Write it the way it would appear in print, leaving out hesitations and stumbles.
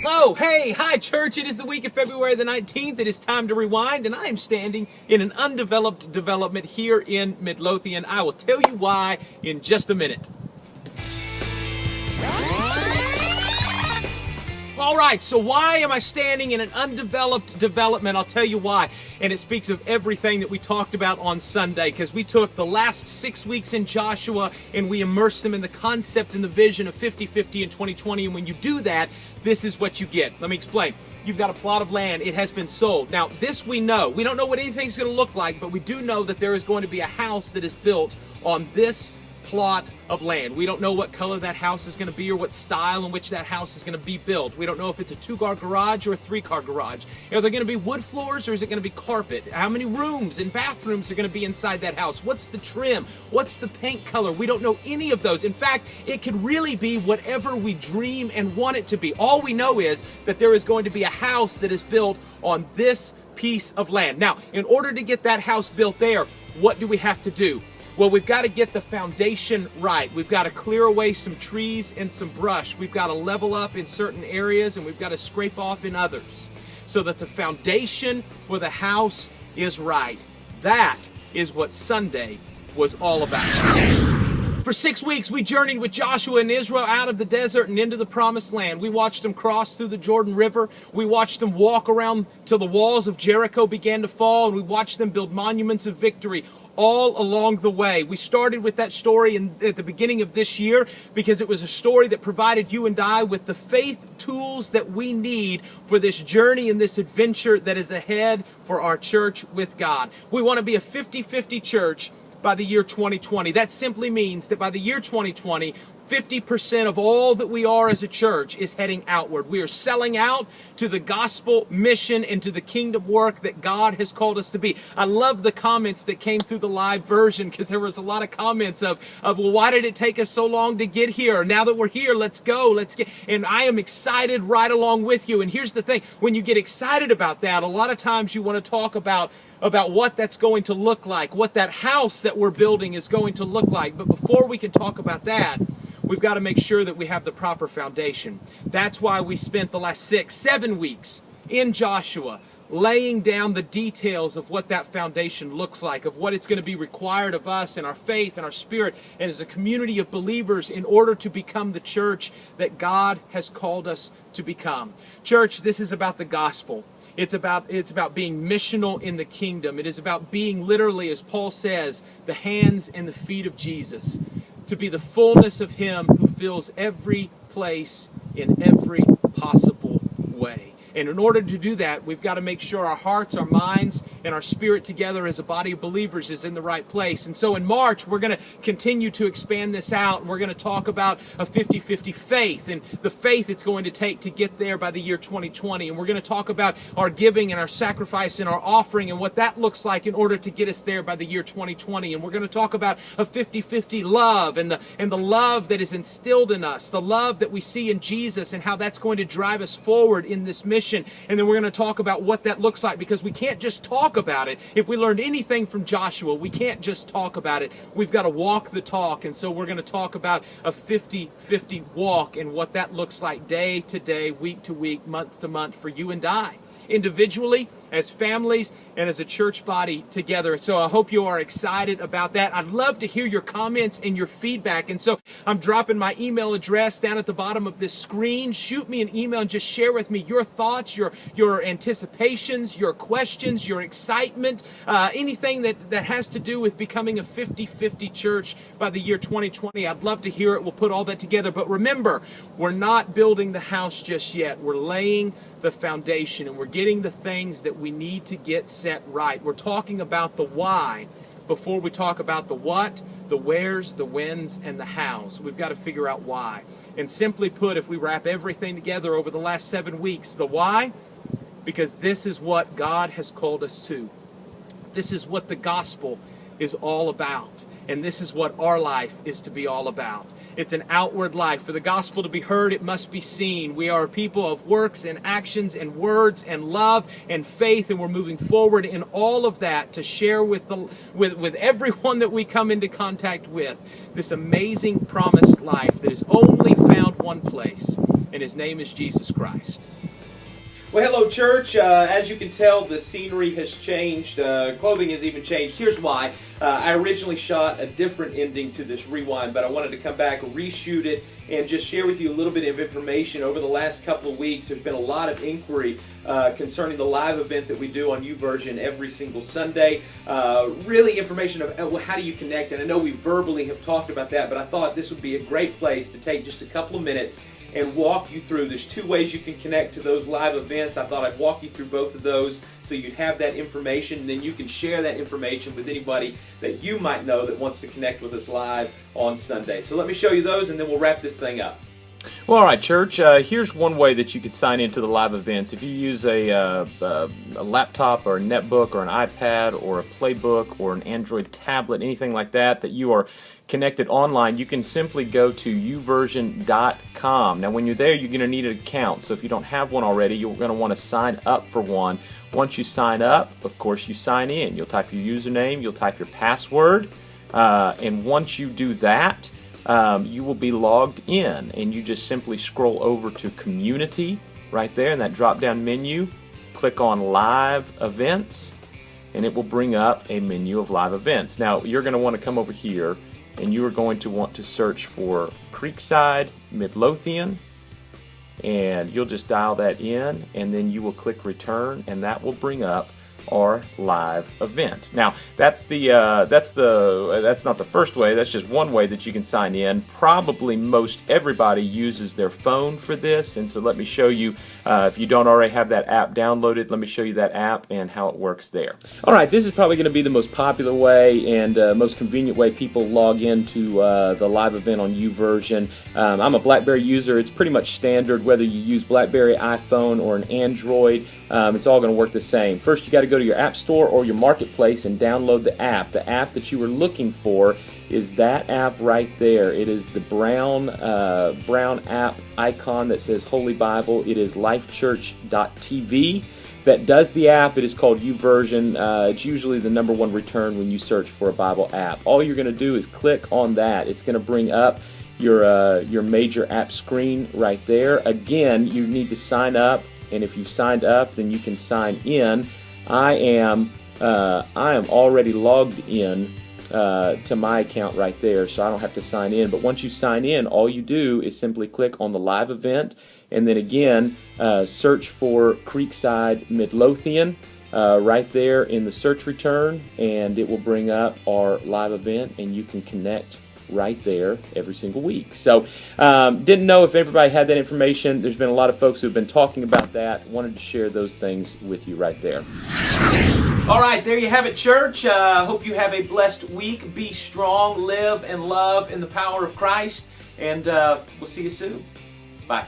Oh, hey, hi church. It is the week of February the 19th. It is time to rewind, and I am standing in an undeveloped development here in Midlothian. I will tell you why in just a minute. All right, so why am I standing in an undeveloped development? I'll tell you why. And it speaks of everything that we talked about on Sunday, because we took the last 6 weeks in Joshua and we immersed them in the concept and the vision of 50-50 in 2020. And when you do that, this is what you get. Let me explain. You've got a plot of land. It has been sold. Now, this we know. We don't know what anything's going to look like, but we do know that there is going to be a house that is built on this plot of land. We don't know what color that house is going to be or what style in which that house is going to be built. We don't know if it's a 2-car garage or a 3-car garage. Are there going to be wood floors or is it going to be carpet? How many rooms and bathrooms are going to be inside that house? What's the trim? What's the paint color? We don't know any of those. In fact, it could really be whatever we dream and want it to be. All we know is that there is going to be a house that is built on this piece of land. Now, in order to get that house built there, what do we have to do? Well, we've got to get the foundation right. We've got to clear away some trees and some brush. We've got to level up in certain areas and we've got to scrape off in others so that the foundation for the house is right. That is what Sunday was all about. For 6 weeks, we journeyed with Joshua and Israel out of the desert and into the promised land. We watched them cross through the Jordan River. We watched them walk around till the walls of Jericho began to fall, and we watched them build monuments of victory all along the way. We started with that story at the beginning of this year because it was a story that provided you and I with the faith tools that we need for this journey and this adventure that is ahead for our church with God. We want to be a 50-50 church by the year 2020. That simply means that by the year 2020, 50% of all that we are as a church is heading outward. We are selling out to the gospel mission and to the kingdom work that God has called us to be. I love the comments that came through the live version because there was a lot of comments of, well, why did it take us so long to get here? Now that we're here, let's go. And I am excited right along with you. And here's the thing. When you get excited about that, a lot of times you want to talk about what that's going to look like, what that house that we're building is going to look like. But before we can talk about that, we've got to make sure that we have the proper foundation. That's why we spent the last 7 weeks in Joshua laying down the details of what that foundation looks like, of what it's going to be required of us and our faith and our spirit and as a community of believers in order to become the church that God has called us to become. Church, this is about the gospel. It's about being missional in the kingdom. It is about being literally, as Paul says, the hands and the feet of Jesus, to be the fullness of Him who fills every place in every possible way. And in order to do that, we've got to make sure our hearts, our minds, and our spirit together as a body of believers is in the right place. And so in March, we're going to continue to expand this out, and we're going to talk about a 50-50 faith and the faith it's going to take to get there by the year 2020. And we're going to talk about our giving and our sacrifice and our offering and what that looks like in order to get us there by the year 2020. And we're going to talk about a 50-50 love and the love that is instilled in us, the love that we see in Jesus and how that's going to drive us forward in this mission. And then we're going to talk about what that looks like, because we can't just talk about it. If we learned anything from Joshua, we can't just talk about it. We've got to walk the talk. And so we're going to talk about a 50-50 walk and what that looks like day to day, week to week, month to month for you and I, individually, as families, and as a church body together. So I hope you are excited about that. I'd love to hear your comments and your feedback. And so I'm dropping my email address down at the bottom of this screen. Shoot me an email and just share with me your thoughts, your anticipations, your questions, your excitement, anything that has to do with becoming a 50-50 church by the year 2020. I'd love to hear it. We'll put all that together. But remember, we're not building the house just yet. We're laying the foundation, and we're getting the things that we need to get set right. We're talking about the why before we talk about the what, the where's, the when's, and the how's. We've got to figure out why. And simply put, if we wrap everything together over the last 7 weeks, the why, because this is what God has called us to. This is what the gospel is all about. And this is what our life is to be all about. It's an outward life. For the gospel to be heard, it must be seen. We are a people of works and actions and words and love and faith, and we're moving forward in all of that to share with everyone that we come into contact with this amazing promised life that is only found one place, and His name is Jesus Christ. Well, hello, church. As you can tell, the scenery has changed. Clothing has even changed. Here's why. I originally shot a different ending to this rewind, but I wanted to come back, reshoot it, and just share with you a little bit of information. Over the last couple of weeks, there's been a lot of inquiry concerning the live event that we do on YouVersion every single Sunday. Really information of how do you connect, and I know we verbally have talked about that, but I thought this would be a great place to take just a couple of minutes and walk you through. There's two ways you can connect to those live events. I thought I'd walk you through both of those so you have that information, and then you can share that information with anybody that you might know that wants to connect with us live on Sunday. So let me show you those, and then we'll wrap this thing up. Well, all right, church. Here's one way that you could sign into the live events. If you use a laptop or a netbook or an iPad or a playbook or an Android tablet, anything like that, that you are connected online, you can simply go to uversion.com. Now, when you're there, you're going to need an account. So if you don't have one already, you're going to want to sign up for one. Once you sign up, of course, you sign in. You'll type your username, you'll type your password, and once you do that, you will be logged in, and you just simply scroll over to Community right there in that drop-down menu. Click on Live Events, and it will bring up a menu of live events. Now, you're going to want to come over here, and you are going to want to search for Creekside, Midlothian, and you'll just dial that in, and then you will click Return, and that will bring up our live event. Now, that's not the first way. That's just one way that you can sign in. Probably most everybody uses their phone for this, and so let me show you. If you don't already have that app downloaded, let me show you that app and how it works there. All right, this is probably going to be the most popular way and most convenient way people log into the live event on YouVersion. I'm a BlackBerry user. It's pretty much standard whether you use BlackBerry, iPhone, or an Android. It's all going to work the same. First, you got to go to your App Store or your Marketplace and download the app. The app that you were looking for is that app right there. It is the brown app icon that says Holy Bible. It is lifechurch.tv that does the app. It is called YouVersion. It's usually the #1 return when you search for a Bible app. All you're going to do is click on that. It's going to bring up your major app screen right there. Again, you need to sign up. And if you've signed up, then you can sign in. I am already logged in to my account right there, so I don't have to sign in. But once you sign in, all you do is simply click on the live event, and then again search for Creekside Midlothian right there in the search return, and it will bring up our live event, and you can connect right there every single week. So didn't know if everybody had that information. There's been a lot of folks who have been talking about that. Wanted to share those things with you right there. All right, there you have it, church. Hope you have a blessed week. Be strong, live and love in the power of Christ, and we'll see you soon. Bye.